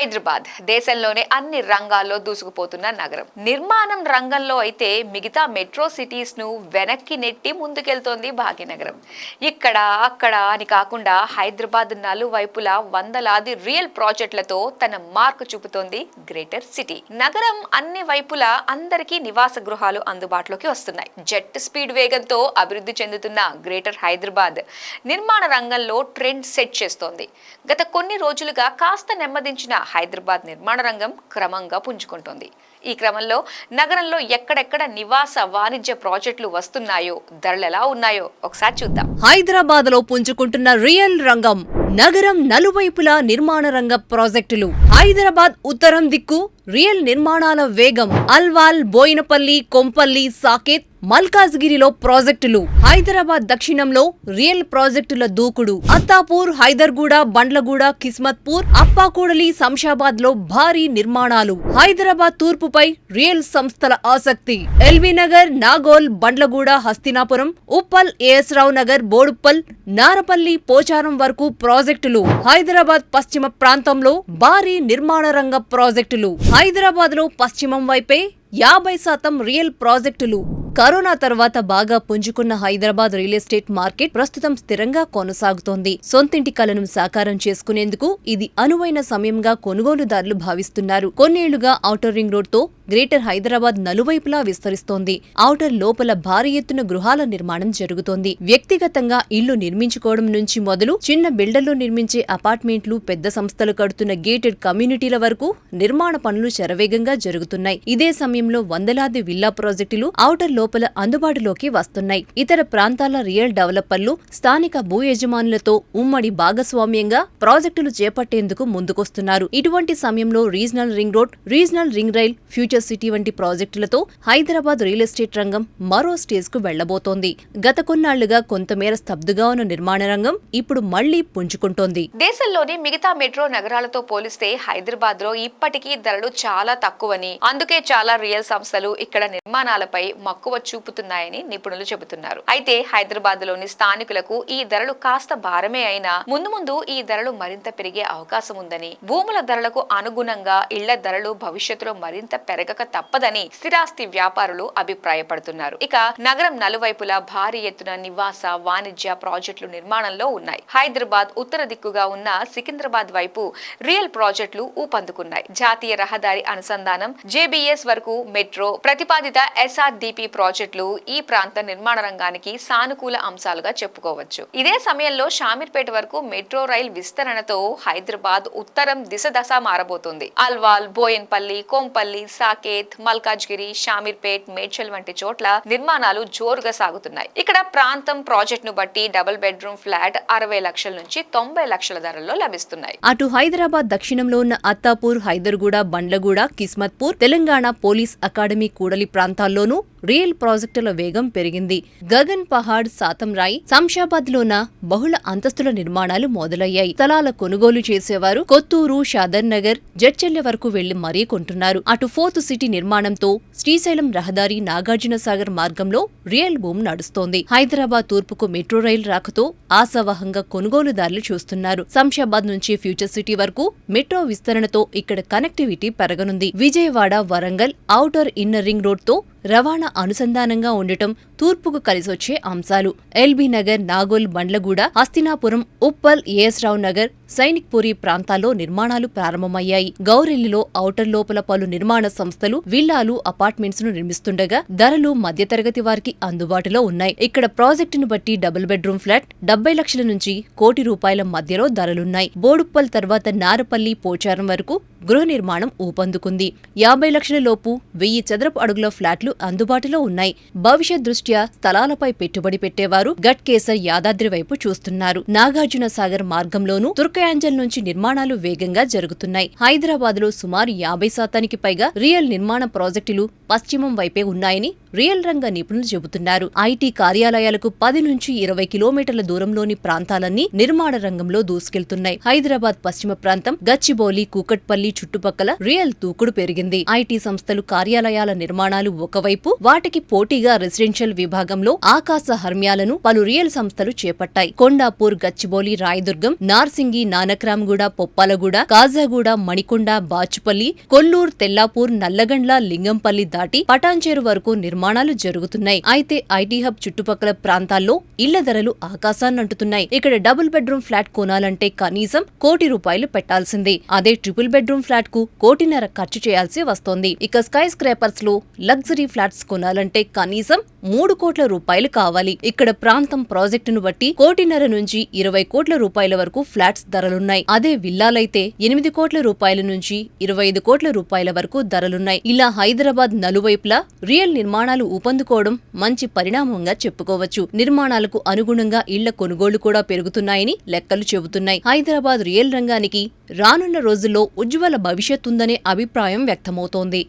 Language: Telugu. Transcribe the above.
హైదరాబాద్ దేశంలోనే అన్ని రంగాల్లో దూసుకుపోతున్న నగరం. నిర్మాణం రంగంలో అయితే మిగతా మెట్రో సిటీస్ ను వెనక్కి నెట్టి ముందుకెళ్తోంది భాగ్యనగరం. ఇక్కడ అక్కడ అని కాకుండా హైదరాబాద్ నలువైపులా వందలాది రియల్ ప్రాజెక్టులతో తన మార్కు చూపుతోంది గ్రేటర్ సిటీ. నగరం అన్ని వైపులా అందరికీ నివాస గృహాలు అందుబాటులోకి వస్తున్నాయి. జెట్ స్పీడ్ వేగంతో అభివృద్ధి చెందుతున్న గ్రేటర్ హైదరాబాద్ నిర్మాణ రంగంలో ట్రెండ్ సెట్ చేస్తోంది. గత కొన్ని రోజులుగా కాస్త నెమ్మదించిన హైదరాబాద్ నిర్మాణ రంగం క్రమంగా పుంజుకుంటోంది. ఈ క్రమంలో నగరంలో ఎక్కడెక్కడ నివాస వాణిజ్య ప్రాజెక్టులు వస్తున్నాయో, ధరలు ఎలా ఉన్నాయో ఒకసారి చూద్దాం. హైదరాబాద్ లో పుంజుకుంటున్న రియల్ రంగం. నగరం నలువైపులా నిర్మాణ రంగ ప్రాజెక్టులు. హైదరాబాద్ ఉత్తరం దిక్కు రియల్ నిర్మాణాల వేగం. అల్వాల్, బోయినపల్లి, కొంపల్లి, సాకేత్, మల్కాజ్గిరిలో ప్రాజెక్టులు. హైదరాబాద్ దక్షిణంలో రియల్ ప్రాజెక్టుల దూకుడు. అత్తాపూర్, హైదర్గూడ, బండ్లగూడ, కిస్మత్పూర్, అప్పాకూడలి, శంషాబాద్ లో భారీ నిర్మాణాలు. హైదరాబాద్ తూర్పుపై రియల్ సంస్థల ఆసక్తి. ఎల్బీ నగర్, నాగోల్, బండ్లగూడ, హస్తినాపురం, ఉప్పల్, ఏఎస్ రావు నగర్, బోడుప్పల్, నారపల్లి, పోచారం వరకు ప్రాజెక్టులు. హైదరాబాద్ పశ్చిమ ప్రాంతంలో భారీ నిర్మాణ రంగ ప్రాజెక్టులు. హైదరాబాద్ లో పశ్చిమం వైపే 50% రియల్ ప్రాజెక్టులు. కరోనా తర్వాత బాగా పుంజుకున్న హైదరాబాద్ రియల్ ఎస్టేట్ మార్కెట్ ప్రస్తుతం స్థిరంగా కొనసాగుతోంది. సొంతింటి కలను సాకారం చేసుకునేందుకు ఇది అనువైన సమయంగా కొనుగోలుదారులు భావిస్తున్నారు. కొన్నేళ్లుగా ఔటర్ రింగ్ రోడ్ తో గ్రేటర్ హైదరాబాద్ నలువైపులా విస్తరిస్తోంది. ఔటర్ లోపల భారీ ఎత్తున గృహాల నిర్మాణం జరుగుతోంది. వ్యక్తిగతంగా ఇళ్లు నిర్మించుకోవడం నుంచి మొదలు చిన్న బిల్డర్లు నిర్మించే అపార్ట్మెంట్లు, పెద్ద సంస్థలు కడుతున్న గేటెడ్ కమ్యూనిటీల వరకు నిర్మాణ పనులు శరవేగంగా జరుగుతున్నాయి. ఇదే సమయంలో వందలాది విల్లా ప్రాజెక్టులు ఔటర్ లోపల అందుబాటులోకి వస్తున్నాయి. ఇతర ప్రాంతాల రియల్ డెవలపర్లు స్థానిక భూ యజమానులతో ఉమ్మడి భాగస్వామ్యంగా ప్రాజెక్టులు చేపట్టేందుకు ముందుకొస్తున్నారు. ఇటువంటి సమయంలో regional ring road, regional ring rail, future city వంటి ప్రాజెక్టులతో హైదరాబాద్ రియల్ ఎస్టేట్ రంగం మరో స్టేజ్ కు వెళ్లబోతోంది. గత కొన్నాళ్లుగా కొంతమేర స్తబ్దుగా ఉన్న నిర్మాణ రంగం ఇప్పుడు మళ్లీ పుంజుకుంటోంది. దేశంలోని మిగతా మెట్రో నగరాలతో పోలిస్తే హైదరాబాద్ లో ఇప్పటికీ ధరలు చాలా తక్కువని, అందుకే చాలా రియల్ సంస్థలు ఇక్కడ నిర్మాణాలపై మక్కువ చూపుతున్నాయని నిపుణులు చెబుతున్నారు. అయితే హైదరాబాద్ లోని స్థానికులకు ఈ ధరలు కాస్త భారమే అయినా ముందు ముందు ఈ ధరలు మరింత పెరిగే అవకాశం ఉందని, భూముల ధరలకు అనుగుణంగా ఇళ్ల ధరలు భవిష్యత్తులో మరింత పెరగక తప్పదని స్థిరాస్తి వ్యాపారులు అభిప్రాయపడుతున్నారు. ఇక నగరం నలువైపులా భారీ ఎత్తున నివాస వాణిజ్య ప్రాజెక్టులు నిర్మాణంలో ఉన్నాయి. హైదరాబాద్ ఉత్తర దిక్కుగా ఉన్న సికింద్రాబాద్ వైపు రియల్ ప్రాజెక్టులు ఊపందుకున్నాయి. జాతీయ రహదారి అనుసంధానం, జేబీఎస్ వరకు మెట్రో ప్రతిపాదిత ఎస్ఆర్డిపి ప్రాజెక్టులు ఈ ప్రాంత నిర్మాణ రంగానికి సానుకూల అంశాలుగా చెప్పుకోవచ్చు. ఇదే సమయంలో షామీర్పేట వరకు మెట్రో రైల్ విస్తరణతో హైదరాబాద్ ఉత్తరం దశ మారబోతోంది. అల్వాల్, బోయన్పల్లి, కొంపల్లి, సాకేత్, మల్కాజ్గిరి, షామీర్పేట్, మేడ్చల్ వంటి చోట్ల నిర్మాణాలు జోరుగా సాగుతున్నాయి. ఇక్కడ ప్రాంతం ప్రాజెక్ట్ ను బట్టి డబుల్ బెడ్రూమ్ ఫ్లాట్ 60 లక్షల నుంచి 90 లక్షల ధరల్లో లభిస్తున్నాయి. అటు హైదరాబాద్ దక్షిణంలో ఉన్న అత్తాపూర్, హైదర్గూడ, బండ్లగూడ, కిస్మత్పూర్, తెలంగాణ పోలీస్ అకాడమీ కూడలి ప్రాంతాల్లోనూ రియల్ ప్రాజెక్టుల వేగం పెరిగింది. గగన్ పహాడ్, సాతంరాయ్, శంషాబాద్ లోన బహుళ అంతస్తుల నిర్మాణాలు మొదలయ్యాయి. స్థలాల కొనుగోలు చేసేవారు కొత్తూరు, షాదర్ నగర్, జడ్చెల్లె వరకు వెళ్లి మరీ కొంటున్నారు. అటు ఫోర్త్ సిటీ నిర్మాణంతో శ్రీశైలం రహదారి, నాగార్జున సాగర్ మార్గంలో రియల్ బూమ్ నడుస్తోంది. హైదరాబాద్ తూర్పుకు మెట్రో రైలు రాకతో ఆశావహంగా కొనుగోలుదారులు చూస్తున్నారు. శంషాబాద్ నుంచి ఫ్యూచర్ సిటీ వరకు మెట్రో విస్తరణతో ఇక్కడ కనెక్టివిటీ పెరగనుంది. Vijayawada, Warangal outer inner ring road తో రవాణా అనుసంధానంగా ఉండటం తూర్పుకు కలిసొచ్చే అంశాలు. ఎల్బీ నగర్, నాగోల్, బండ్లగూడ, హస్తినాపురం, ఉప్పల్, ఏఎస్ రావు నగర్, సైనిక్ పూరి ప్రాంతాల్లో నిర్మాణాలు ప్రారంభమయ్యాయి. గౌరెల్లిలో ఔటర్ లోపల పలు నిర్మాణ సంస్థలు విల్లాలు, అపార్ట్మెంట్స్ ను నిర్మిస్తుండగా ధరలు మధ్యతరగతి వారికి అందుబాటులో ఉన్నాయి. ఇక్కడ ప్రాజెక్టును బట్టి డబుల్ బెడ్రూమ్ ఫ్లాట్ 70 లక్షల నుంచి ₹1,00,00,000 మధ్యలో ధరలున్నాయి. బోడుప్పల్ తర్వాత నారపల్లి, పోచారం వరకు గృహ నిర్మాణం ఊపందుకుంది. 50 లక్షల లోపు 1000 చదరపు అడుగుల ఫ్లాట్లు అందుబాటులో ఉన్నాయి. భవిష్యత్ దృష్ట్యా స్థలాలపై పెట్టుబడి పెట్టేవారు గట్కేసర్, యాదాద్రి వైపు చూస్తున్నారు. నాగార్జున సాగర్ మార్గంలోనూ తుర్కయాంజల్ నుంచి నిర్మాణాలు వేగంగా జరుగుతున్నాయి. హైదరాబాద్ లో సుమారు 50% పైగా రియల్ నిర్మాణ ప్రాజెక్టులు పశ్చిమం వైపే ఉన్నాయని రియల్ రంగ నిపుణులు చెబుతున్నారు. ఐటీ కార్యాలయాలకు 10 నుంచి 20 కిలోమీటర్ల దూరంలోని ప్రాంతాలన్నీ నిర్మాణ రంగంలో దూసుకెళ్తున్నాయి. హైదరాబాద్ పశ్చిమ ప్రాంతం, గచ్చిబౌలి, కూకట్పల్లి చుట్టుపక్కల రియల్ దూకుడు పెరిగింది. ఐటీ సంస్థలు కార్యాలయాల నిర్మాణాలు ఒక ఇంకోవైపు వాటికి పోటీగా రెసిడెన్షియల్ విభాగంలో ఆకాశ హర్మ్యాలను పలు రియల్ సంస్థలు చేపట్టాయి. కొండాపూర్, గచ్చిబౌలి, రాయదుర్గం, నార్సింగి, నానక్రామ్గూడ, పొప్పాలగూడ, కాజాగూడ, మణికొండ, బాచుపల్లి, కొల్లూర్, తెల్లాపూర్, నల్లగండ్ల, లింగంపల్లి దాటి పటాన్చేరు వరకు నిర్మాణాలు జరుగుతున్నాయి. అయితే ఐటీ హబ్ చుట్టుపక్కల ప్రాంతాల్లో ఇళ్ల ధరలు ఆకాశాన్నంటుతున్నాయి. ఇక్కడ డబుల్ బెడ్రూమ్ ఫ్లాట్ కొనాలంటే కనీసం ₹1,00,00,000 పెట్టాల్సిందే. అదే ట్రిపుల్ బెడ్రూమ్ ఫ్లాట్ కు ₹1,50,00,000 ఖర్చు చేయాల్సి వస్తోంది. ఇక స్కై స్క్రాపర్స్ లో లగ్జరీ ఫ్లాట్స్ కొనాలంటే కనీసం ₹3,00,00,000 కావాలి. ఇక్కడ ప్రాంతం, ప్రాజెక్టును బట్టి ₹1,50,00,000 నుంచి ₹20,00,00,000 వరకు ఫ్లాట్స్ ధరలున్నాయి. అదే విల్లాలైతే ₹8,00,00,000 నుంచి ₹25,00,00,000 వరకు ధరలున్నాయి. ఇలా హైదరాబాద్ నలువైపులా రియల్ నిర్మాణాలు ఊపందుకోవడం మంచి పరిణామంగా చెప్పుకోవచ్చు. నిర్మాణాలకు అనుగుణంగా ఇళ్ల కొనుగోళ్లు కూడా పెరుగుతున్నాయని లెక్కలు చెబుతున్నాయి. హైదరాబాద్ రియల్ రంగానికి రానున్న రోజుల్లో ఉజ్వల భవిష్యత్తుందనే అభిప్రాయం వ్యక్తమవుతోంది.